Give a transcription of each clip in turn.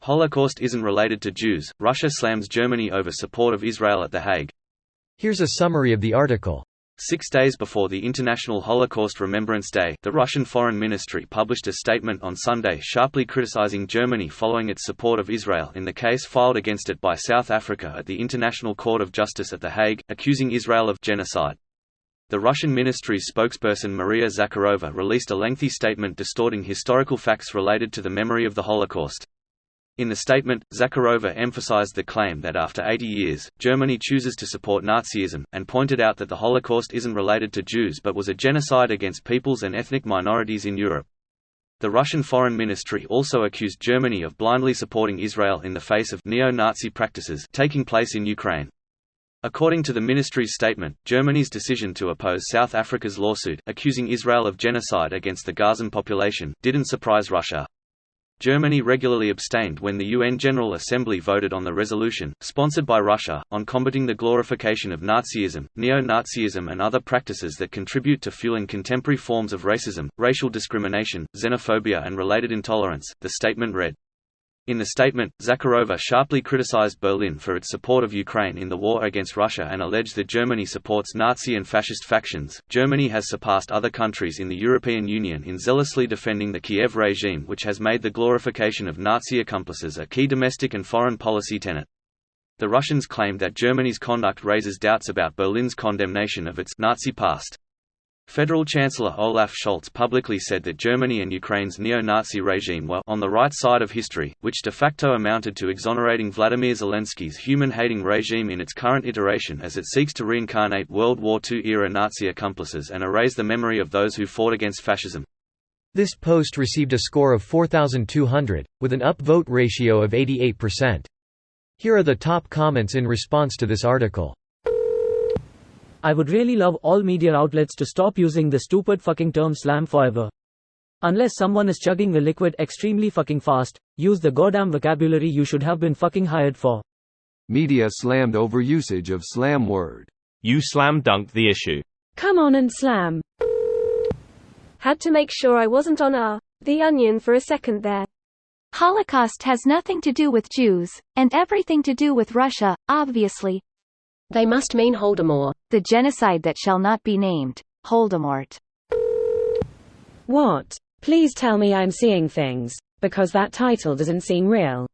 Holocaust isn't related to Jews. Russia slams Germany over support of Israel at The Hague. Here's a summary of the article. 6 days before the International Holocaust Remembrance Day, the Russian Foreign Ministry published a statement on Sunday sharply criticizing Germany following its support of Israel in the case filed against it by South Africa at the International Court of Justice at The Hague, accusing Israel of genocide. The Russian ministry's spokesperson Maria Zakharova released a lengthy statement distorting historical facts related to the memory of the Holocaust. In the statement, Zakharova emphasized the claim that after 80 years, Germany chooses to support Nazism, and pointed out that the Holocaust isn't related to Jews but was a genocide against peoples and ethnic minorities in Europe. The Russian Foreign Ministry also accused Germany of blindly supporting Israel in the face of neo-Nazi practices taking place in Ukraine. According to the ministry's statement, Germany's decision to oppose South Africa's lawsuit accusing Israel of genocide against the Gazan population didn't surprise Russia. Germany regularly abstained when the UN General Assembly voted on the resolution, sponsored by Russia, on combating the glorification of Nazism, neo-Nazism and other practices that contribute to fueling contemporary forms of racism, racial discrimination, xenophobia and related intolerance, the statement read. In the statement, Zakharova sharply criticized Berlin for its support of Ukraine in the war against Russia and alleged that Germany supports Nazi and fascist factions. Germany has surpassed other countries in the European Union in zealously defending the Kiev regime, which has made the glorification of Nazi accomplices a key domestic and foreign policy tenet. The Russians claim that Germany's conduct raises doubts about Berlin's condemnation of its Nazi past. Federal Chancellor Olaf Scholz publicly said that Germany and Ukraine's neo-Nazi regime were on the right side of history, which de facto amounted to exonerating Vladimir Zelensky's human-hating regime in its current iteration as it seeks to reincarnate World War II-era Nazi accomplices and erase the memory of those who fought against fascism. This post received a score of 4,200, with an upvote ratio of 88%. Here are the top comments in response to this article. I would really love all media outlets to stop using the stupid fucking term slam forever. Unless someone is chugging a liquid extremely fucking fast, use the goddamn vocabulary you should have been fucking hired for. Media slammed over usage of slam word. You slam dunked the issue. Come on and slam. Had to make sure I wasn't on The Onion for a second there. Holocaust has nothing to do with Jews, and everything to do with Russia, obviously. They must mean Holodomor. The genocide that shall not be named, Holodomort. What? Please tell me I'm seeing things, because that title doesn't seem real.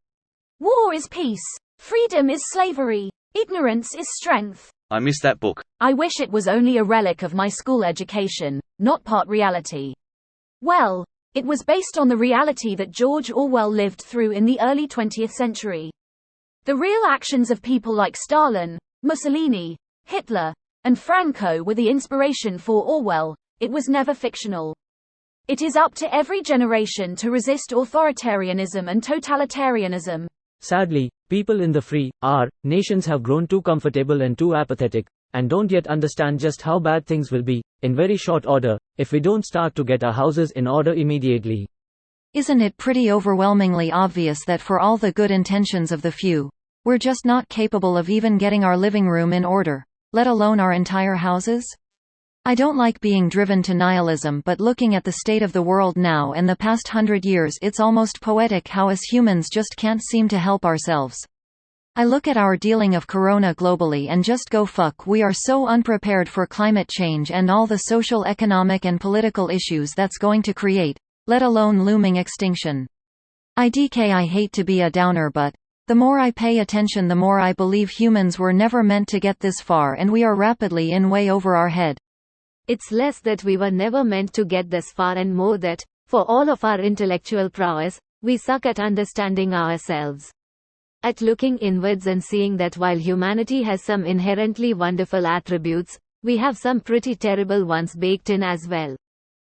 War is peace. Freedom is slavery. Ignorance is strength. I missed that book. I wish it was only a relic of my school education, not part reality. Well, it was based on the reality that George Orwell lived through in the early 20th century. The real actions of people like Stalin, Mussolini, Hitler, and Franco were the inspiration for Orwell. It was never fictional. It is up to every generation to resist authoritarianism and totalitarianism. Sadly, people in the free, nations have grown too comfortable and too apathetic, and don't yet understand just how bad things will be, in very short order, if we don't start to get our houses in order immediately. Isn't it pretty overwhelmingly obvious that for all the good intentions of the few, we're just not capable of even getting our living room in order, let alone our entire houses? I don't like being driven to nihilism, but looking at the state of the world now and the past 100 years, it's almost poetic how as humans just can't seem to help ourselves. I look at our dealing of corona globally and just go fuck, we are so unprepared for climate change and all the social, economic and political issues that's going to create, let alone looming extinction. I hate to be a downer, but the more I pay attention, the more I believe humans were never meant to get this far, and we are rapidly in way over our head. It's less that we were never meant to get this far and more that, for all of our intellectual prowess, we suck at understanding ourselves. At looking inwards and seeing that while humanity has some inherently wonderful attributes, we have some pretty terrible ones baked in as well.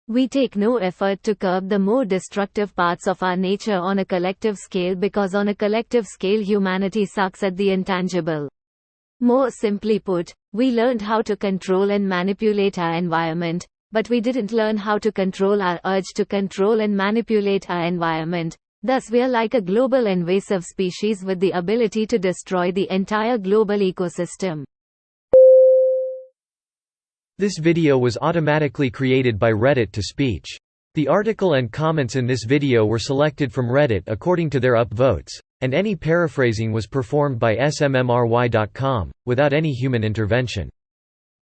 We take no effort to curb the more destructive parts of our nature on a collective scale, because on a collective scale humanity sucks at the intangible. More simply put, we learned how to control and manipulate our environment, but we didn't learn how to control our urge to control and manipulate our environment. Thus we are like a global invasive species with the ability to destroy the entire global ecosystem. This video was automatically created by Reddit to speech. The article and comments in this video were selected from Reddit according to their upvotes, and any paraphrasing was performed by smmry.com, without any human intervention.